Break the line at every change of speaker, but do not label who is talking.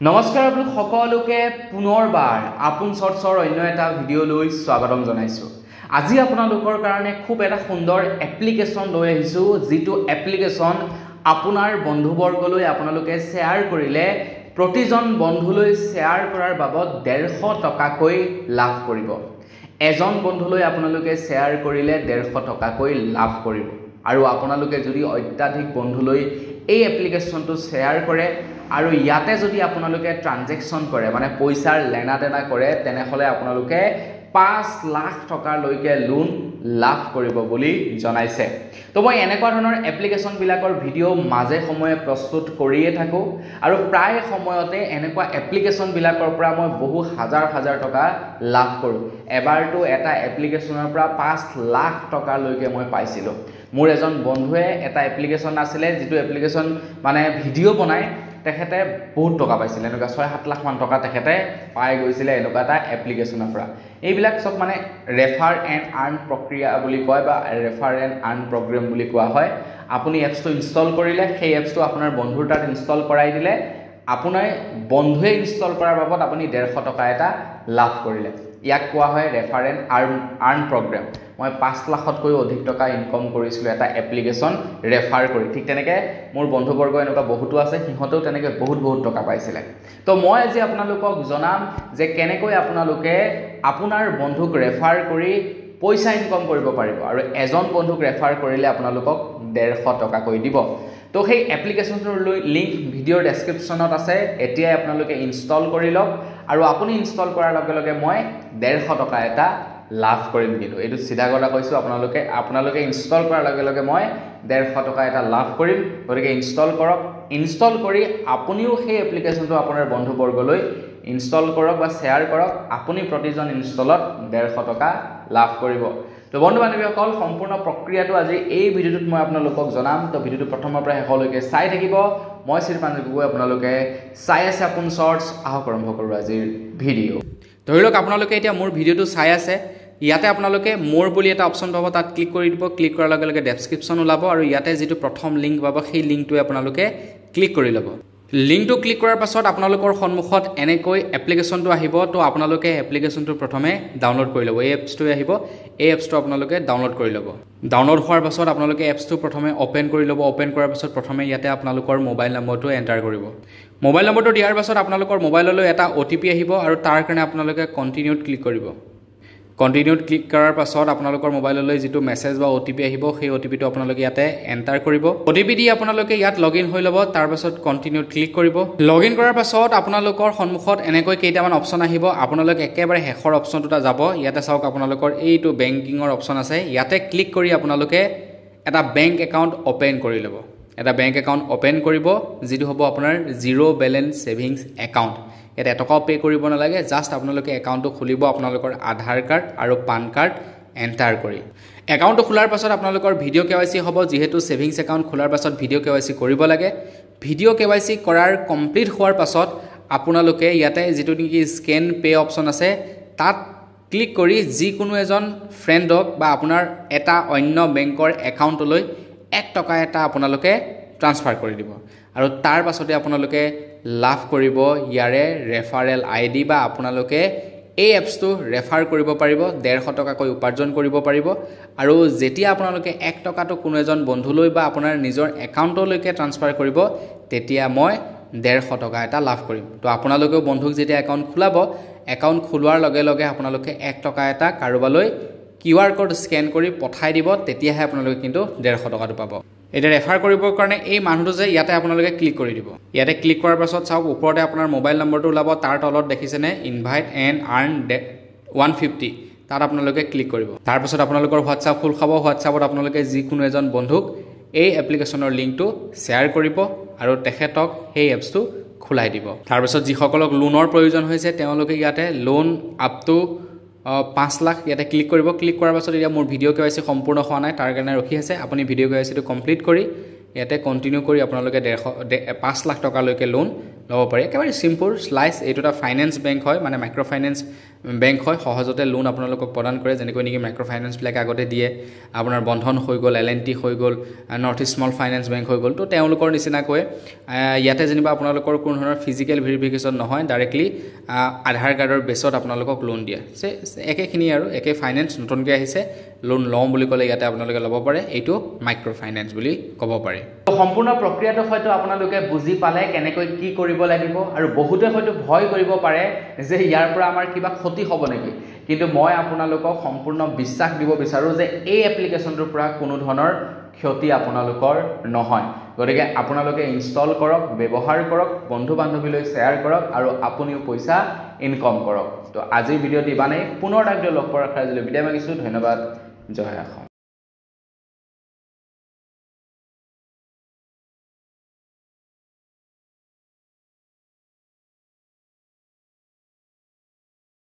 নমস্কাৰ আপোনালোক সকলোকে পুনৰবাৰ আপোন চৰ্চৰ অন্য এটা ভিডিঅ'লৈ স্বাগতম জনাইছোঁ। আজি আপোনালোকৰ কাৰণে খুব এটা সুন্দৰ এপ্লিকেশ্যন লৈ আহিছোঁ, যিটো এপ্লিকেশ্যন আপোনাৰ বন্ধুবৰ্গলৈ আপোনালোকে শ্বেয়াৰ কৰিলে প্ৰতিজন বন্ধুলৈ শ্বেয়াৰ কৰাৰ বাবদ 150 টকাকৈ লাভ কৰিব। এজন বন্ধুলৈ আপোনালোকে শ্বেয়াৰ কৰিলে 150 টকাকৈ লাভ কৰিব। আৰু আপোনালোকে যদি অত্যাধিক বন্ধুলৈ এই এপ্লিকেশ্যনটো শ্বেয়াৰ কৰে আৰু ইয়াতে যদি আপোনালোকে ট্ৰানজেকশ্যন কৰে মানে পইচাৰ লেনা দেনা কৰে, তেনেহ'লে আপোনালোকে 5 লাখ টকালৈকে লোন লাভ কৰিব বুলি জনাইছে। তো মই এনেকুৱা ধৰণৰ এপ্লিকেশ্যনবিলাকৰ ভিডিঅ' মাজে সময়ে প্ৰস্তুত কৰিয়ে থাকোঁ আৰু প্ৰায় সময়তে এনেকুৱা এপ্লিকেশ্যনবিলাকৰ পৰা মই বহু হাজাৰ টকা লাভ কৰোঁ। এবাৰতো এটা এপ্লিকেশ্যনৰ পৰা 5 লাখ টকালৈকে মই পাইছিলোঁ। মোৰ এজন বন্ধুৱে এটা এপ্লিকেশ্যন আছিলে, যিটো এপ্লিকেশ্যন মানে ভিডিঅ' বনাই তেখেতে বহুত টকা পাইছিলে, এনেকুৱা 6-7 লাখ মান টকা তেখেতে পাই গৈছিলে এনেকুৱা এটা এপ্লিকেশ্যনৰ পৰা। এইবিলাক চব মানে ৰেফাৰ এণ্ড আৰ্ণ প্ৰক্ৰিয়া বুলি কয় বা ৰেফাৰ এণ্ড আৰ্ণ প্ৰগ্ৰেম বুলি কোৱা হয়। আপুনি এপছটো ইনষ্টল কৰিলে, সেই এপছটো আপোনাৰ বন্ধুৰ তাত ইনষ্টল কৰাই দিলে, আপোনাৰ বন্ধুৱে ইনষ্টল কৰাৰ বাবদ আপুনি 150 টকা এটা লাভ কৰিলে। ইয়াক কোৱা হয় ৰেফাৰ এণ্ড আৰ্ণ প্ৰগ্ৰেম। মই 5 লাখতকৈও অধিক টকা ইনকম কৰিছিলোঁ এটা এপ্লিকেশ্যন ৰেফাৰ কৰি। ঠিক তেনেকৈ মোৰ বন্ধুবৰ্গ এনেকুৱা বহুতো আছে, সিহঁতেও তেনেকৈ বহুত টকা পাইছিলে। তো মই আজি আপোনালোকক জনাম যে কেনেকৈ আপোনালোকে আপোনাৰ বন্ধুক ৰেফাৰ কৰি পইচা ইনকম কৰিব পাৰিব আৰু এজন বন্ধুক ৰেফাৰ কৰিলে আপোনালোকক 150 টকাকৈ দিব। তো সেই এপ্লিকেশ্যনটোৰ লিংক ভিডিঅ'ৰ ডেছক্ৰিপশ্যনত আছে। এতিয়াই আপোনালোকে ইনষ্টল কৰি লওক আৰু আপুনি ইনষ্টল কৰাৰ লগে লগে মই 150 টকা এটা লাভ কৰিম। কিন্তু এইটো চিধা কথা কৈছোঁ, আপোনালোকে ইনষ্টল কৰাৰ লগে লগে মই 150 টকা এটা লাভ কৰিম। গতিকে ইনষ্টল কৰক, ইনষ্টল কৰি আপুনিও সেই এপ্লিকেশ্যনটো আপোনাৰ বন্ধুবৰ্গলৈ ইনষ্টল কৰক বা শ্বেয়াৰ কৰক। আপুনি প্ৰতিজন ইনষ্টলত 150 টকা লাভ কৰিব। তো বন্ধু বান্ধৱীসকল, সম্পূৰ্ণ প্ৰক্ৰিয়াটো আজি এই ভিডিঅ'টোত মই আপোনালোকক জনাম। তো ভিডিঅ'টো প্ৰথমৰ পৰা শেষলৈকে চাই থাকিব। মই শ্ৰীপাঞ্জু গগৈ, আপোনালোকে চাই আছে আপোন চৰ্টছ। আহক আৰম্ভ কৰোঁ আজিৰ ভিডিঅ'। ধৰি লওক আপোনালোকে এতিয়া মোৰ ভিডিঅ'টো চাই আছে। ইয়াতে আপোনালোকে মোৰ বুলি এটা অপশ্যন পাব, তাত ক্লিক কৰি দিব। ক্লিক কৰাৰ লগে লগে ডেছক্ৰিপশ্যন ওলাব আৰু ইয়াতে যিটো প্ৰথম লিংক পাব, সেই লিংকটোৱে আপোনালোকে ক্লিক কৰি ল'ব। লিংকটো ক্লিক কৰাৰ পাছত আপোনালোকৰ সন্মুখত এনেকৈ এপ্লিকেশ্যনটো আহিব। তো আপোনালোকে এপ্লিকেশ্যনটো প্ৰথমে ডাউনলোড কৰি ল'ব। এই এপছটোৱে আহিব, এই এপছটো আপোনালোকে ডাউনলোড কৰি ল'ব। ডাউনলোড হোৱাৰ পাছত আপোনালোকে এপছটো প্ৰথমে অ'পেন কৰি ল'ব। অ'পেন কৰাৰ পাছত প্ৰথমে ইয়াতে আপোনালোকৰ মোবাইল নম্বৰটো এণ্টাৰ কৰিব। মোবাইল নম্বৰটো দিয়াৰ পাছত আপোনালোকৰ মোবাইললৈ এটা OTP আহিব আৰু তাৰ কাৰণে আপোনালোকে কণ্টিনিউত ক্লিক কৰিব। কণ্টিনিউত ক্লিক কৰাৰ পাছত আপোনালোকৰ মোবাইললৈ যিটো মেছেজ বা OTP আহিব, সেই OTPটো আপোনালোকে ইয়াতে এণ্টাৰ কৰিব। OTP দি আপোনালোকে ইয়াত লগ ইন হৈ ল'ব। তাৰপাছত কণ্টিনিউত ক্লিক কৰিব। লগ ইন কৰাৰ পাছত আপোনালোকৰ সন্মুখত এনেকৈ কেইটামান অপশ্যন আহিব। আপোনালোকে একেবাৰে শেষৰ অপশ্যনটোতে যাব। ইয়াতে চাওক, আপোনালোকৰ এইটো বেংকিঙৰ অপশ্যন আছে। ইয়াতে ক্লিক কৰি আপোনালোকে এটা বেংক একাউণ্ট অ'পেন কৰি ল'ব। এটা বেংক একাউণ্ট অ'পেন কৰিব, যিটো হ'ব আপোনাৰ 0 বেলেঞ্চ ছেভিংছ একাউণ্ট। ইয়াত এটকাও পে' কৰিব নালাগে, জাষ্ট আপোনালোকে একাউণ্টটো খুলিব আপোনালোকৰ আধাৰ কাৰ্ড আৰু পান কাৰ্ড এণ্টাৰ কৰি। একাউণ্টটো খোলাৰ পাছত আপোনালোকৰ ভিডিঅ' KYC হ'ব। যিহেতু ছেভিংছ একাউণ্ট খোলাৰ পাছত ভিডিঅ' KYC কৰিব লাগে। ভিডিঅ' KYC কৰাৰ কমপ্লিট হোৱাৰ পাছত আপোনালোকে ইয়াতে যিটো নেকি স্কেন পে' অপশ্যন আছে, তাত ক্লিক কৰি যিকোনো এজন ফ্ৰেণ্ডক বা আপোনাৰ এটা অন্য বেংকৰ একাউণ্টলৈ 1 টকা এটা আপোনালোকে ট্ৰান্সফাৰ কৰি দিব আৰু তাৰ পাছতে আপোনালোকে লাভ কৰিব ইয়াৰে ৰেফাৰেল ID বা আপোনালোকে এই এপছটো ৰেফাৰ কৰিব পাৰিব। 150 টকাকৈ উপাৰ্জন কৰিব পাৰিব আৰু যেতিয়া আপোনালোকে 1 টকাটো কোনো এজন বন্ধুলৈ বা আপোনাৰ নিজৰ একাউণ্টলৈকে ট্ৰান্সফাৰ কৰিব, তেতিয়া মই 150 টকা এটা লাভ কৰিম। তো আপোনালোকেও বন্ধুক যেতিয়া একাউণ্ট খোলাব, একাউণ্ট খোলোৱাৰ লগে লগে আপোনালোকে 1 টকা এটা কাৰোবালৈ QR কোড স্কেন কৰি পঠাই দিব, তেতিয়াহে আপোনালোকে কিন্তু 150 টকাটো পাব। এতিয়া ৰেফাৰ কৰিবৰ কাৰণে এই মানুহটো যে ইয়াতে আপোনালোকে ক্লিক কৰি দিব। ইয়াতে ক্লিক কৰাৰ পাছত চাওক, ওপৰতে আপোনাৰ মোবাইল নম্বৰটো ওলাব। তাৰ তলত দেখিছেনে ইনভাইট এণ্ড আৰ্ণ 150, তাত আপোনালোকে ক্লিক কৰিব। তাৰপাছত আপোনালোকৰ হোৱাটছআপ খোল খাব। হোৱাটছআপত আপোনালোকে যিকোনো এজন বন্ধুক এই এপ্লিকেশ্যনৰ লিংকটো শ্বেয়াৰ কৰিব আৰু তেখেতক সেই এপছটো খোলাই দিব। তাৰপাছত যিসকলক লোনৰ প্ৰয়োজন হৈছে, তেওঁলোকে ইয়াতে লোন আপ টু 5 লাখ ইয়াতে ক্লিক কৰিব। ক্লিক কৰাৰ পাছত এতিয়া মোৰ ভিডিঅ' KYC সম্পূৰ্ণ হোৱা নাই, তাৰ কাৰণে ৰখি আছে। আপুনি ভিডিঅ' KYCটো কমপ্লিট কৰি ইয়াতে কণ্টিনিউ কৰি আপোনালোকে 5 লাখ টকালৈকে লোন ল'ব পাৰে। একেবাৰে চিম্পুল শ্লাইচ। এইটো এটা ফাইনেন্স বেংক হয়, মানে মাইক্ৰ' ফাইনেন্স বেংক হয় সহজতে লোন আপোনালোকক প্ৰদান কৰে যেনেকৈ নেকি মাইক্ৰ' ফাইনেন্সবিলাক আগতে দিয়ে আপোনাৰ বন্ধন হৈ গ'ল L&T হৈ গ'ল north east small finance bank হৈ গ'ল তো তেওঁলোকৰ নিচিনাকৈ ইয়াতে যেনিবা আপোনালোকৰ কোনো ধৰণৰ ফিজিকেল ভেৰিফিকেশ্যন নহয় ডাইৰেক্টলি আধাৰ কাৰ্ডৰ বেছত আপোনালোকক লোন দিয়ে একেখিনি আৰু একে ফাইনেন্স নতুনকৈ আহিছে লোন লওঁ বুলি ক'লে ইয়াতে আপোনালোকে ল'ব পাৰে এইটো মাইক্ৰ' ফাইনেন্স বুলি ক'ব পাৰে সম্পূৰ্ণ প্ৰক্ৰিয়াটো হয়তো আপোনালোকে বুজি পালে কেনেকৈ কি কৰিব লাগিব আৰু বহুতে হয়তো ভয় কৰিব পাৰে যে ইয়াৰ পৰা আমাৰ কিবা ক্ষতি হ'ব নেকি কিন্তু মই আপোনালোকক সম্পূৰ্ণ বিশ্বাস দিব বিচাৰোঁ যে এই এপ্লিকেশ্যনটোৰ পৰা কোনো ধৰণৰ ক্ষতি আপোনালোকৰ নহয় গতিকে আপোনালোকে ইনষ্টল কৰক ব্যৱহাৰ কৰক বন্ধু বান্ধৱীলৈ শ্বেয়াৰ কৰক আৰু আপুনিও পইচা ইনকম কৰক তো আজিৰ ভিডিঅ'টি ইমানেই পুনৰ এটা ভিডিঅ' লগ পোৱাৰ আশা ৰাখিলোঁ বিদায় মাগিছোঁ ধন্যবাদ জয় অসম